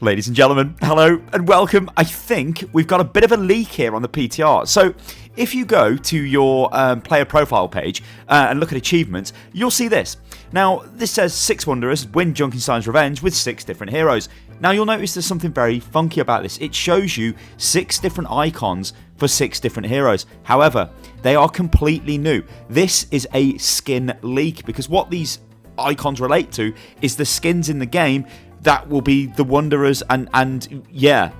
Ladies and gentlemen, hello and welcome. I think we've got a bit of a leak here on the PTR. So if you go to your player profile page and look at achievements, you'll see this. Now, this says 6 Wanderers win Junkenstein's Revenge with 6 different heroes. Now, you'll notice there's something very funky about this. It shows you 6 different icons for 6 different heroes. However, they are completely new. This is a skin leak because what these icons relate to is the skins in the game that will be the Wanderers, and yeah,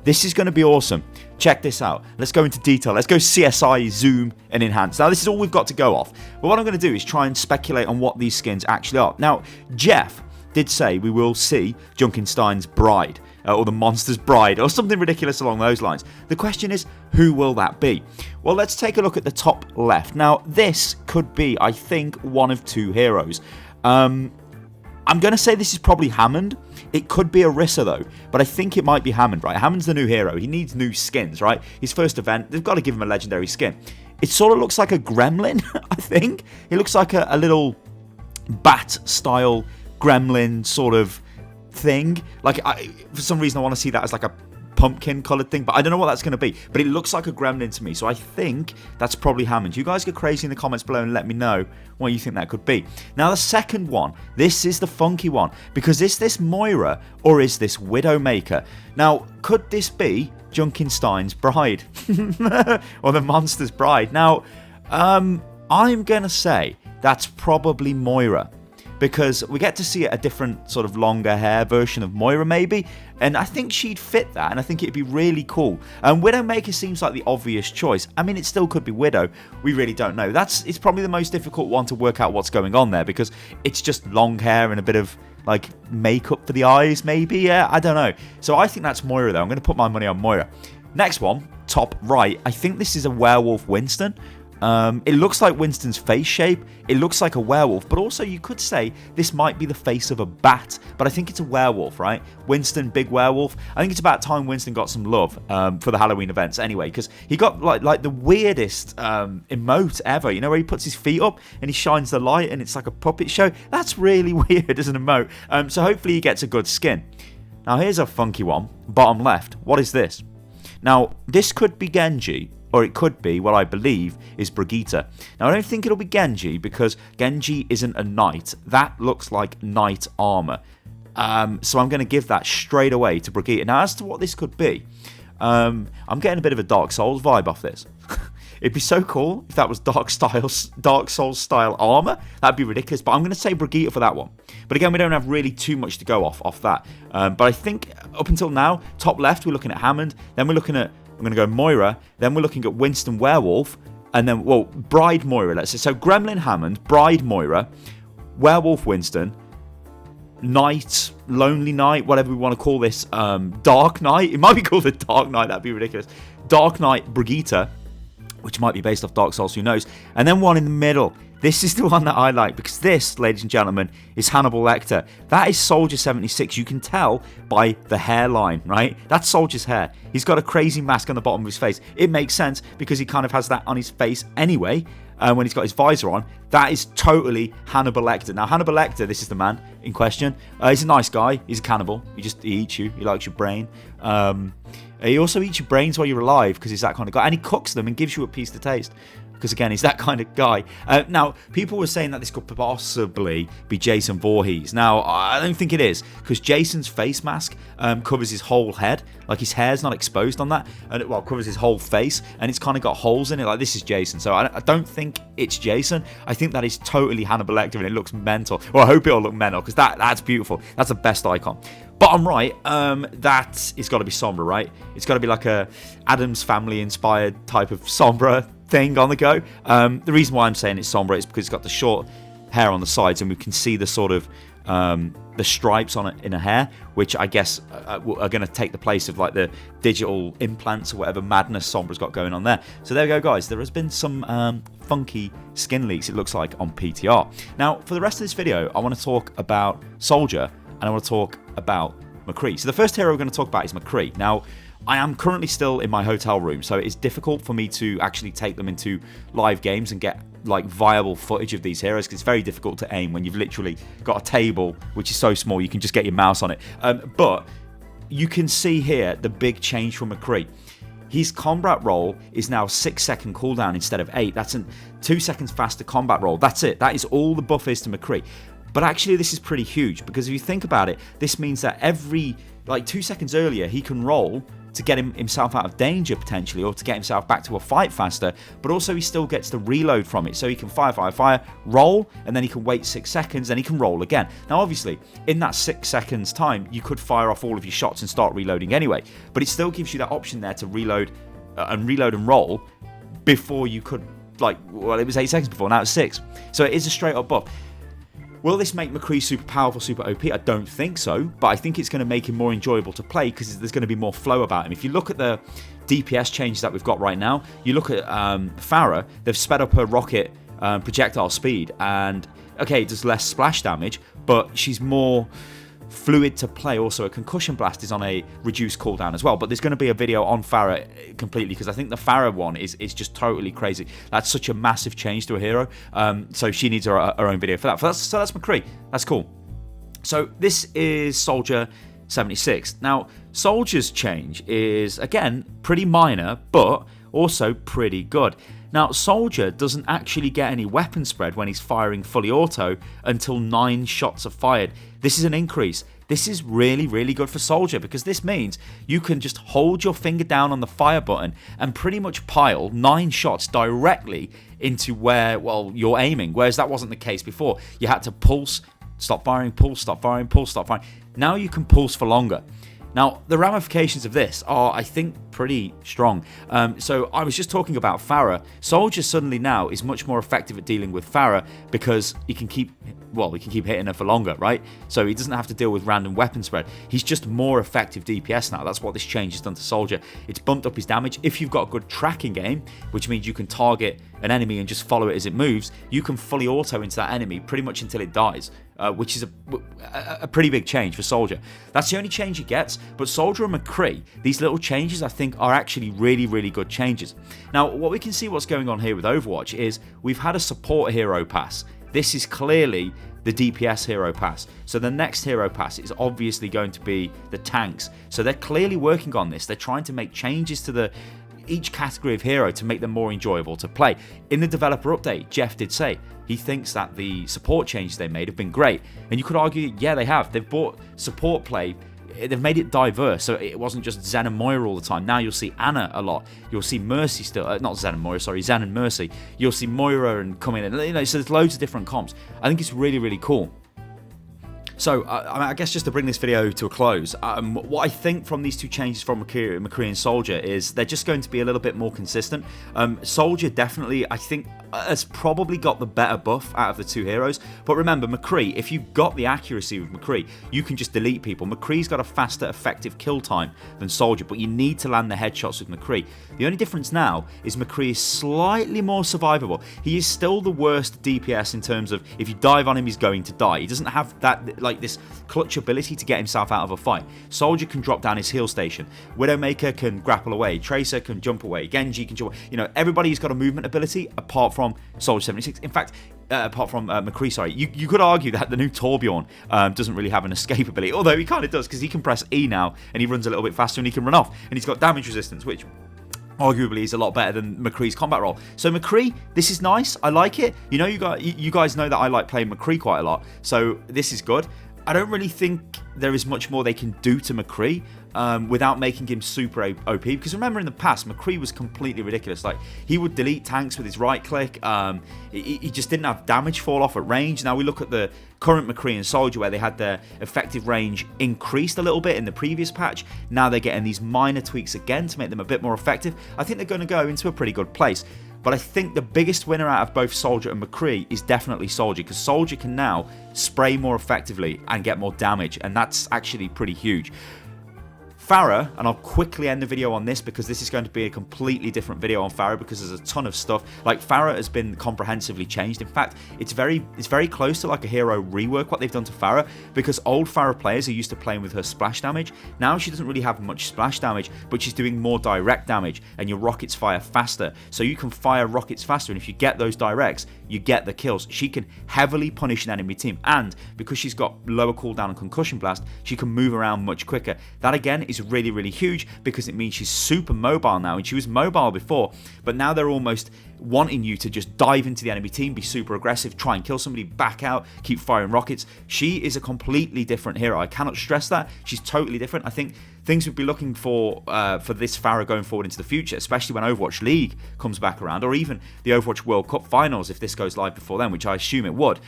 this is going to be awesome. Check this out. Let's go into detail. Let's go CSI, zoom, and enhance. Now, this is all we've got to go off. But what I'm going to do is try and speculate on what these skins actually are. Now, Jeff did say we will see Junkenstein's Bride, or the Monster's Bride, or something ridiculous along those lines. The question is, who will that be? Well, let's take a look at the top left. Now, this could be, I think, one of 2 heroes. I'm going to say this is probably Hammond. It could be Orisa, though, but I think it might be Hammond, right? Hammond's the new hero. He needs new skins, right? His first event, they've got to give him a legendary skin. It sort of looks like a gremlin, I think. It looks like a little bat-style gremlin sort of thing. Like, for some reason, I want to see that as like a pumpkin-coloured thing, but I don't know what that's going to be. But it looks like a gremlin to me, so I think that's probably Hammond. You guys get crazy in the comments below and let me know what you think that could be. Now, the second one, this is the funky one, because is this Moira or is this Widowmaker? Now, could this be Junkenstein's Bride or the Monster's Bride? Now, I'm going to say that's probably Moira, because we get to see a different sort of longer hair version of Moira maybe, and I think she'd fit that, and I think it'd be really cool. Widowmaker seems like the obvious choice. I mean, it still could be Widow. We really don't know. It's probably the most difficult one to work out what's going on there, because it's just long hair and a bit of like makeup for the eyes maybe. Yeah, I don't know. So I think that's Moira though. I'm going to put my money on Moira. Next one, top right. I think this is a werewolf Winston. It looks like Winston's face shape. It looks like a werewolf, but also you could say this might be the face of a bat, but I think it's a werewolf, right? Winston, big werewolf. I think it's about time Winston got some love for the Halloween events anyway, because he got like the weirdest emote ever, you know, where he puts his feet up and he shines the light and it's like a puppet show. That's really weird as an emote. So hopefully he gets a good skin. Now here's a funky one, bottom left. What is this? Now, this could be Genji, or it could be what I believe is Brigitte. Now, I don't think it'll be Genji, because Genji isn't a knight. That looks like knight armor. So I'm going to give that straight away to Brigitte. Now, as to what this could be, I'm getting a bit of a Dark Souls vibe off this. It'd be so cool if that was Dark Souls style armor. That'd be ridiculous. But I'm going to say Brigitte for that one. But again, we don't have really too much to go off that. But I think up until now, top left, we're looking at Hammond. Then we're looking at, I'm going to go Moira. Then we're looking at Winston Werewolf. And then, well, Bride Moira, let's say. So Gremlin Hammond, Bride Moira, Werewolf Winston, Knight, Lonely Knight, whatever we want to call this, Dark Knight. It might be called the Dark Knight. That'd be ridiculous. Dark Knight Brigitte, which might be based off Dark Souls, who knows. And then one in the middle. This is the one that I like, because this, ladies and gentlemen, is Hannibal Lecter. That is Soldier 76. You can tell by the hairline, right? That's Soldier's hair. He's got a crazy mask on the bottom of his face. It makes sense because he kind of has that on his face anyway. When he's got his visor on, that is totally Hannibal Lecter. Now, Hannibal Lecter, this is the man in question. He's a nice guy. He's a cannibal. He eats you. He likes your brain. He also eats your brains while you're alive, because he's that kind of guy. And he cooks them and gives you a piece to taste, because again, he's that kind of guy. Now, people were saying that this could possibly be Jason Voorhees. Now, I don't think it is, because Jason's face mask covers his whole head. Like, his hair's not exposed on that. And it covers his whole face, and it's kind of got holes in it. Like, this is Jason. So I don't think it's Jason. I think that is totally Hannibal Lecter, and it looks mental. Well, I hope it'll look mental, because that's beautiful. That's the best icon. Bottom right, that is got to be Sombra, right? It's got to be like a Addams Family inspired type of Sombra thing on the go. The reason why I'm saying it's Sombra is because it's got the short hair on the sides, and we can see the sort of the stripes on it in her hair, which I guess are going to take the place of like the digital implants or whatever madness Sombra's got going on there. So there we go, guys. There has been some funky skin leaks, it looks like, on PTR. Now, for the rest of this video, I want to talk about Soldier, and I want to talk about McCree. So the first hero we're going to talk about is McCree. Now, I am currently still in my hotel room, so it's difficult for me to actually take them into live games and get like viable footage of these heroes, because it's very difficult to aim when you've literally got a table which is so small you can just get your mouse on it. But you can see here the big change from McCree. His combat roll is now 6-second cooldown instead of 8. That's a 2 seconds faster combat roll. That's it. That is all the buff is to McCree. But actually, this is pretty huge, because if you think about it, this means that every, like 2 seconds earlier, he can roll to get himself out of danger potentially, or to get himself back to a fight faster, but also he still gets the reload from it. So he can fire, roll, and then he can wait 6 seconds, and he can roll again. Now obviously, in that 6 seconds time, you could fire off all of your shots and start reloading anyway, but it still gives you that option there to reload and roll before you could, like, well, it was 8 seconds before, now it's 6. So it is a straight up buff. Will this make McCree super powerful, super OP? I don't think so, but I think it's going to make him more enjoyable to play, because there's going to be more flow about him. If you look at the DPS changes that we've got right now, you look at Pharah, they've sped up her rocket projectile speed, and okay, it does less splash damage, but she's more fluid to play. Also, a concussion blast is on a reduced cooldown as well, but there's going to be a video on Pharah completely, because I think the Pharah one is just totally crazy. That's such a massive change to a hero, so she needs her own video for that. So that's McCree. That's cool. So this is Soldier 76. Now, Soldier's change is, again, pretty minor, but also pretty good. Now, Soldier doesn't actually get any weapon spread when he's firing fully auto until 9 shots are fired. This is an increase. This is really, really good for Soldier, because this means you can just hold your finger down on the fire button and pretty much pile 9 shots directly into where, well, you're aiming, whereas that wasn't the case before. You had to pulse, stop firing, pulse, stop firing, pulse, stop firing. Now you can pulse for longer. Now, the ramifications of this are, I think, pretty strong. So I was just talking about Pharah. Soldier suddenly now is much more effective at dealing with Pharah, because he can keep hitting her for longer, right? So he doesn't have to deal with random weapon spread. He's just more effective DPS now. That's what this change has done to Soldier. It's bumped up his damage. If you've got a good tracking game, which means you can target an enemy and just follow it as it moves, you can fully auto into that enemy pretty much until it dies, which is a pretty big change for Soldier. That's the only change he gets, but Soldier and McCree, these little changes, I think, are actually really, really good changes. Now, what we can see what's going on here with Overwatch is we've had a support hero pass. This is clearly the DPS hero pass. So the next hero pass is obviously going to be the tanks. So they're clearly working on this. They're trying to make changes to each category of hero to make them more enjoyable to play. In the developer update, Jeff did say he thinks that the support changes they made have been great. And you could argue, yeah, they have. They've brought support play, they've made it diverse, so it wasn't just Zen and Moira all the time. Now you'll see Anna a lot. You'll see Mercy still, not Zen and Moira, sorry, Zen and Mercy. You'll see Moira and come in, and so there's loads of different comps. I think it's really, really cool. So, I guess just to bring this video to a close, what I think from these two changes from McCree and Soldier is they're just going to be a little bit more consistent. Soldier definitely, I think, has probably got the better buff out of the two heroes. But remember, McCree, if you've got the accuracy with McCree, you can just delete people. McCree's got a faster, effective kill time than Soldier, but you need to land the headshots with McCree. The only difference now is McCree is slightly more survivable. He is still the worst DPS in terms of if you dive on him, he's going to die. He doesn't have that, like, this clutch ability to get himself out of a fight. Soldier can drop down his heal station. Widowmaker can grapple away. Tracer can jump away. Genji can jump away. You know, everybody's got a movement ability apart from Soldier 76. In fact, apart from McCree, sorry. You could argue that the new Torbjorn doesn't really have an escape ability, although he kind of does, because he can press E now and he runs a little bit faster and he can run off. And he's got damage resistance, which arguably is a lot better than McCree's combat roll. So McCree, this is nice. I like it. You know, you guys know that I like playing McCree quite a lot, so this is good. I don't really think there is much more they can do to McCree without making him super OP. Because remember, in the past, McCree was completely ridiculous. Like, he would delete tanks with his right click. He just didn't have damage fall off at range. Now we look at the current McCree and Soldier, where they had their effective range increased a little bit in the previous patch. Now they're getting these minor tweaks again to make them a bit more effective. I think they're going to go into a pretty good place. But I think the biggest winner out of both Soldier and McCree is definitely Soldier, because Soldier can now spray more effectively and get more damage, and that's actually pretty huge. Pharah, and I'll quickly end the video on this because this is going to be a completely different video on Pharah because there's a ton of stuff. Like, Pharah has been comprehensively changed. In fact, it's very close to like a hero rework what they've done to Pharah, because old Pharah players are used to playing with her splash damage. Now she doesn't really have much splash damage, but she's doing more direct damage, and your rockets fire faster. So you can fire rockets faster, and if you get those directs, you get the kills. She can heavily punish an enemy team, and because she's got lower cooldown and concussion blast, she can move around much quicker. That again is really, really huge because it means she's super mobile now, and she was mobile before, but now they're almost wanting you to just dive into the enemy team, be super aggressive, try and kill somebody, back out, keep firing rockets. She is a completely different hero. I cannot stress that. She's totally different. I think things we'd be looking for this Pharah going forward into the future, especially when Overwatch League comes back around, or even the Overwatch World Cup finals if this goes live before then, which I assume it would,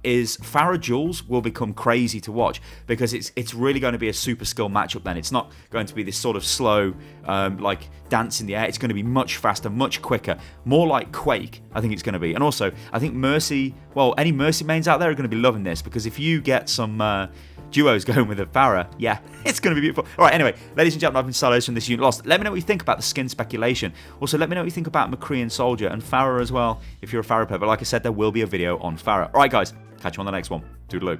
is Pharah duels will become crazy to watch, because it's really going to be a super skill matchup then. It's not going to be this sort of slow like dance in the air. It's going to be much faster, much quicker, more like Quake, I think it's going to be. And also, I think Mercy, well, any Mercy mains out there are going to be loving this, because if you get some duos going with a Pharah, yeah, it's going to be beautiful. All right, anyway, ladies and gentlemen, I've been Stylosa from this unit lost. Let me know what you think about the skin speculation. Also, let me know what you think about McCree and Soldier, and Pharah as well, if you're a Pharah player. But like I said, there will be a video on Pharah. All right, guys, catch you on the next one. Toodaloo.